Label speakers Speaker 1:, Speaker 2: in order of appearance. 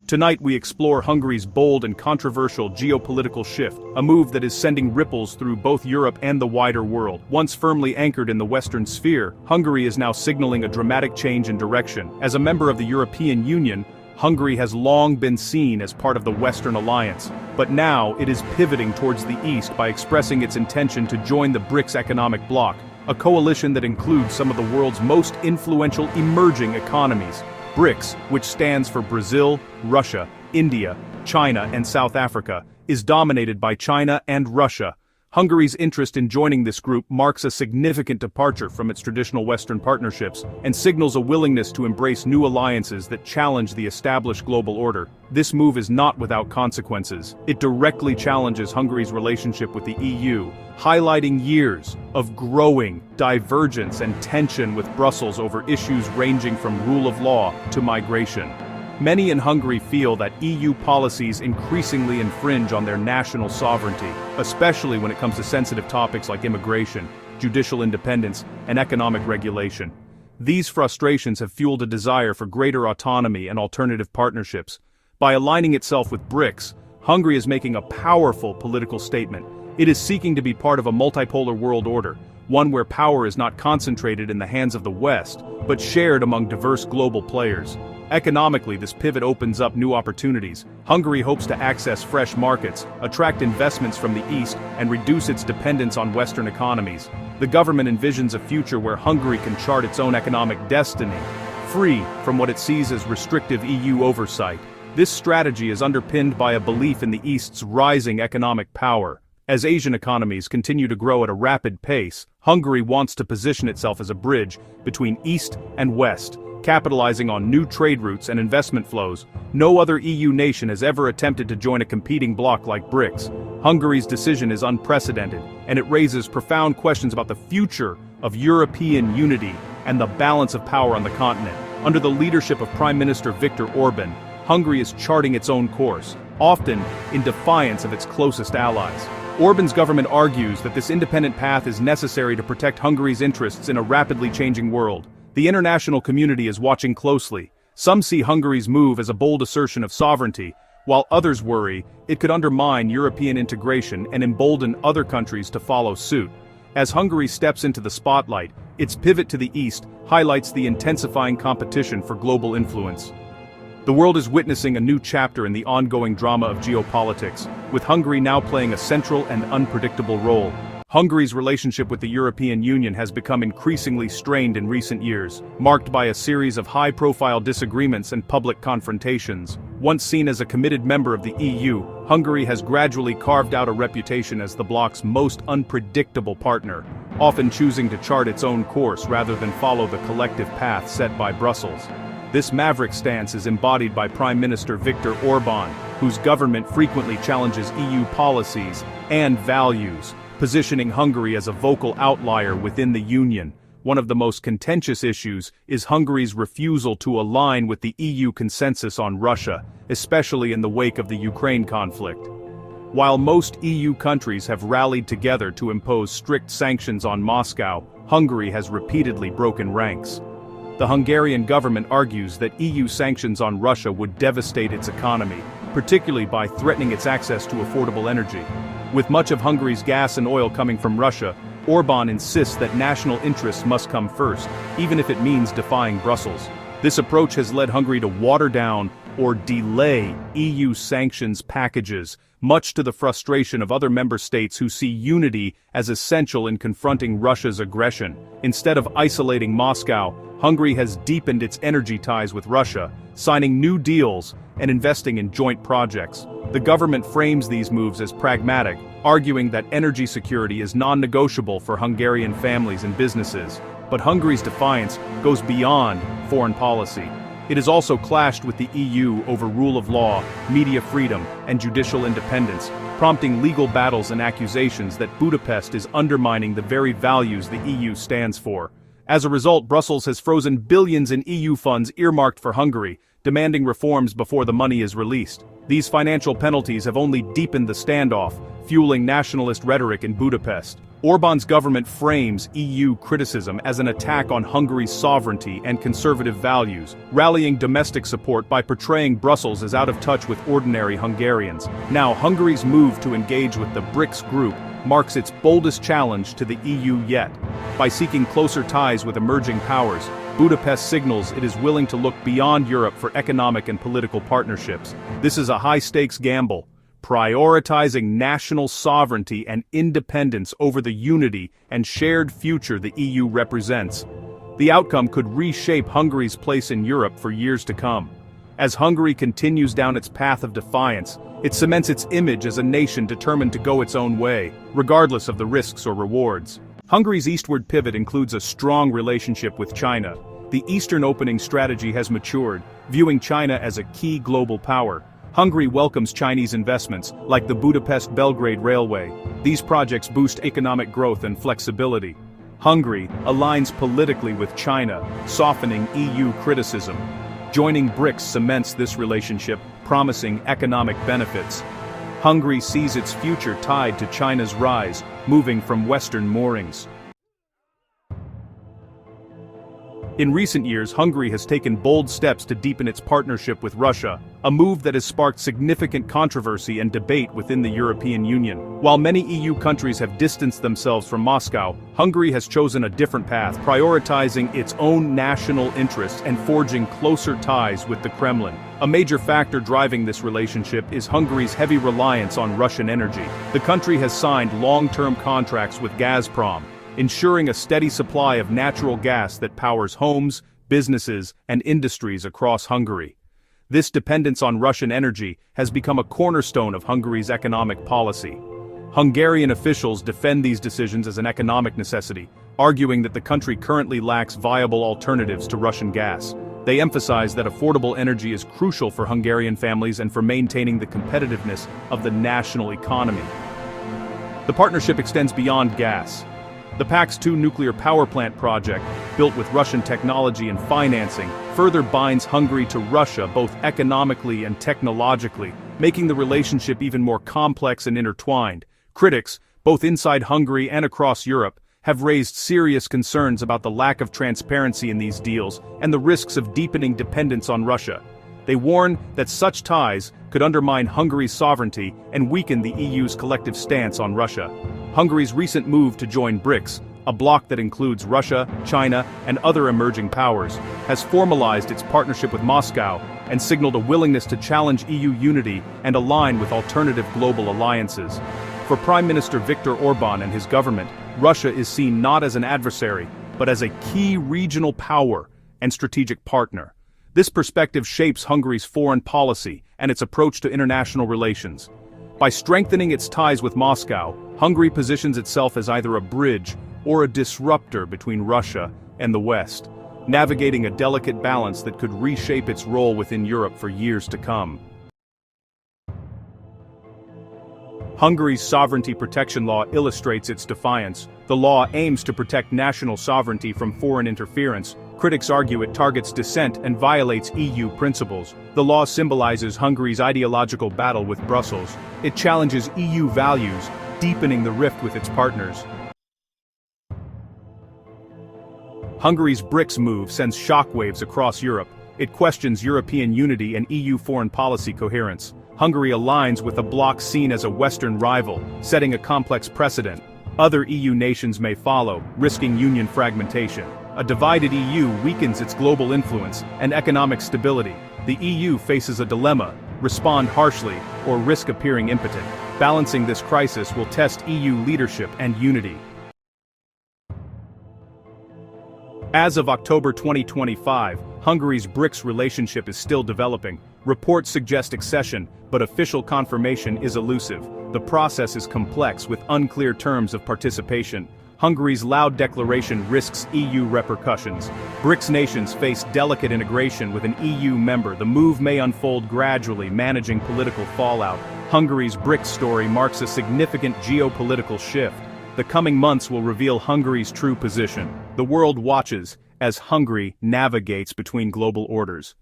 Speaker 1: Tonight we explore Hungary's bold and controversial geopolitical shift, a move that is sending ripples through both Europe and the wider world. Once firmly anchored in the Western sphere, Hungary is now signaling a dramatic change in direction. As a member of the European Union, Hungary has long been seen as part of the Western alliance, but now it is pivoting towards the east by expressing its intention to join the BRICS economic bloc, a coalition that includes some of the world's most influential emerging economies. BRICS, which stands for Brazil, Russia, India, China, and South Africa, is dominated by China and Russia. Hungary's interest in joining this group marks a significant departure from its traditional Western partnerships and signals a willingness to embrace new alliances that challenge the established global order. This move is not without consequences. It directly challenges Hungary's relationship with the EU, highlighting years of growing divergence and tension with Brussels over issues ranging from rule of law to migration. Many in Hungary feel that EU policies increasingly infringe on their national sovereignty, especially when it comes to sensitive topics like immigration, judicial independence, and economic regulation. These frustrations have fueled a desire for greater autonomy and alternative partnerships. By aligning itself with BRICS, Hungary is making a powerful political statement. It is seeking to be part of a multipolar world order, one where power is not concentrated in the hands of the West, but shared among diverse global players. Economically, this pivot opens up new opportunities. Hungary hopes to access fresh markets, attract investments from the East, and reduce its dependence on Western economies. The government envisions a future where Hungary can chart its own economic destiny, free from what it sees as restrictive EU oversight. This strategy is underpinned by a belief in the East's rising economic power. As Asian economies continue to grow at a rapid pace, Hungary wants to position itself as a bridge between East and West, capitalizing on new trade routes and investment flows. No other EU nation has ever attempted to join a competing bloc like BRICS. Hungary's decision is unprecedented, and it raises profound questions about the future of European unity and the balance of power on the continent. Under the leadership of Prime Minister Viktor Orban, Hungary is charting its own course, often in defiance of its closest allies. Orban's government argues that this independent path is necessary to protect Hungary's interests in a rapidly changing world. The international community is watching closely. Some see Hungary's move as a bold assertion of sovereignty, while others worry it could undermine European integration and embolden other countries to follow suit. As Hungary steps into the spotlight, its pivot to the east highlights the intensifying competition for global influence. The world is witnessing a new chapter in the ongoing drama of geopolitics, with Hungary now playing a central and unpredictable role. Hungary's relationship with the European Union has become increasingly strained in recent years, marked by a series of high-profile disagreements and public confrontations. Once seen as a committed member of the EU, Hungary has gradually carved out a reputation as the bloc's most unpredictable partner, often choosing to chart its own course rather than follow the collective path set by Brussels. This maverick stance is embodied by Prime Minister Viktor Orban, whose government frequently challenges EU policies and values, positioning Hungary as a vocal outlier within the Union. One of the most contentious issues is Hungary's refusal to align with the EU consensus on Russia, especially in the wake of the Ukraine conflict. While most EU countries have rallied together to impose strict sanctions on Moscow, Hungary has repeatedly broken ranks. The Hungarian government argues that EU sanctions on Russia would devastate its economy, particularly by threatening its access to affordable energy. With much of Hungary's gas and oil coming from Russia, Orban insists that national interests must come first, even if it means defying Brussels. This approach has led Hungary to water down or delay EU sanctions packages, much to the frustration of other member states who see unity as essential in confronting Russia's aggression. Instead of isolating Moscow, Hungary has deepened its energy ties with Russia, signing new deals and investing in joint projects. The government frames these moves as pragmatic, arguing that energy security is non-negotiable for Hungarian families and businesses. But Hungary's defiance goes beyond foreign policy. It has also clashed with the EU over rule of law, media freedom, and judicial independence, prompting legal battles and accusations that Budapest is undermining the very values the EU stands for. As a result, Brussels has frozen billions in EU funds earmarked for Hungary, demanding reforms before the money is released. These financial penalties have only deepened the standoff, fueling nationalist rhetoric in Budapest. Orban's government frames EU criticism as an attack on Hungary's sovereignty and conservative values, rallying domestic support by portraying Brussels as out of touch with ordinary Hungarians. Now, Hungary's move to engage with the BRICS group marks its boldest challenge to the EU yet. By seeking closer ties with emerging powers, Budapest signals it is willing to look beyond Europe for economic and political partnerships. This is a high-stakes gamble, prioritizing national sovereignty and independence over the unity and shared future the EU represents. The outcome could reshape Hungary's place in Europe for years to come. As Hungary continues down its path of defiance, it cements its image as a nation determined to go its own way, regardless of the risks or rewards. Hungary's eastward pivot includes a strong relationship with China. The Eastern opening strategy has matured, viewing China as a key global power. Hungary welcomes Chinese investments, like the Budapest-Belgrade Railway. These projects boost economic growth and flexibility. Hungary aligns politically with China, softening EU criticism. Joining BRICS cements this relationship, promising economic benefits. Hungary sees its future tied to China's rise, moving from Western moorings. In recent years, Hungary has taken bold steps to deepen its partnership with Russia, a move that has sparked significant controversy and debate within the European Union. While many EU countries have distanced themselves from Moscow, Hungary has chosen a different path, prioritizing its own national interests and forging closer ties with the Kremlin. A major factor driving this relationship is Hungary's heavy reliance on Russian energy. The country has signed long-term contracts with Gazprom, ensuring a steady supply of natural gas that powers homes, businesses, and industries across Hungary. This dependence on Russian energy has become a cornerstone of Hungary's economic policy. Hungarian officials defend these decisions as an economic necessity, arguing that the country currently lacks viable alternatives to Russian gas. They emphasize that affordable energy is crucial for Hungarian families and for maintaining the competitiveness of the national economy. The partnership extends beyond gas. The PAX-2 nuclear power plant project, built with Russian technology and financing, further binds Hungary to Russia both economically and technologically, making the relationship even more complex and intertwined. Critics, both inside Hungary and across Europe, have raised serious concerns about the lack of transparency in these deals and the risks of deepening dependence on Russia. They warn that such ties could undermine Hungary's sovereignty and weaken the EU's collective stance on Russia. Hungary's recent move to join BRICS, a bloc that includes Russia, China, and other emerging powers, has formalized its partnership with Moscow and signaled a willingness to challenge EU unity and align with alternative global alliances. For Prime Minister Viktor Orban and his government, Russia is seen not as an adversary, but as a key regional power and strategic partner. This perspective shapes Hungary's foreign policy and its approach to international relations. By strengthening its ties with Moscow, Hungary positions itself as either a bridge or a disruptor between Russia and the West, navigating a delicate balance that could reshape its role within Europe for years to come. Hungary's sovereignty protection law illustrates its defiance. The law aims to protect national sovereignty from foreign interference. Critics argue it targets dissent and violates EU principles. The law symbolizes Hungary's ideological battle with Brussels. It challenges EU values, deepening the rift with its partners. Hungary's BRICS move sends shockwaves across Europe. It questions European unity and EU foreign policy coherence. Hungary aligns with a bloc seen as a Western rival, setting a complex precedent. Other EU nations may follow, risking union fragmentation. A divided EU weakens its global influence and economic stability. The EU faces a dilemma: respond harshly or risk appearing impotent. Balancing this crisis will test EU leadership and unity. As of October 2025, Hungary's BRICS relationship is still developing. Reports suggest accession, but official confirmation is elusive. The process is complex with unclear terms of participation. Hungary's loud declaration risks EU repercussions. BRICS nations face delicate integration with an EU member. The move may unfold gradually, managing political fallout. Hungary's BRICS story marks a significant geopolitical shift. The coming months will reveal Hungary's true position. The world watches as Hungary navigates between global orders.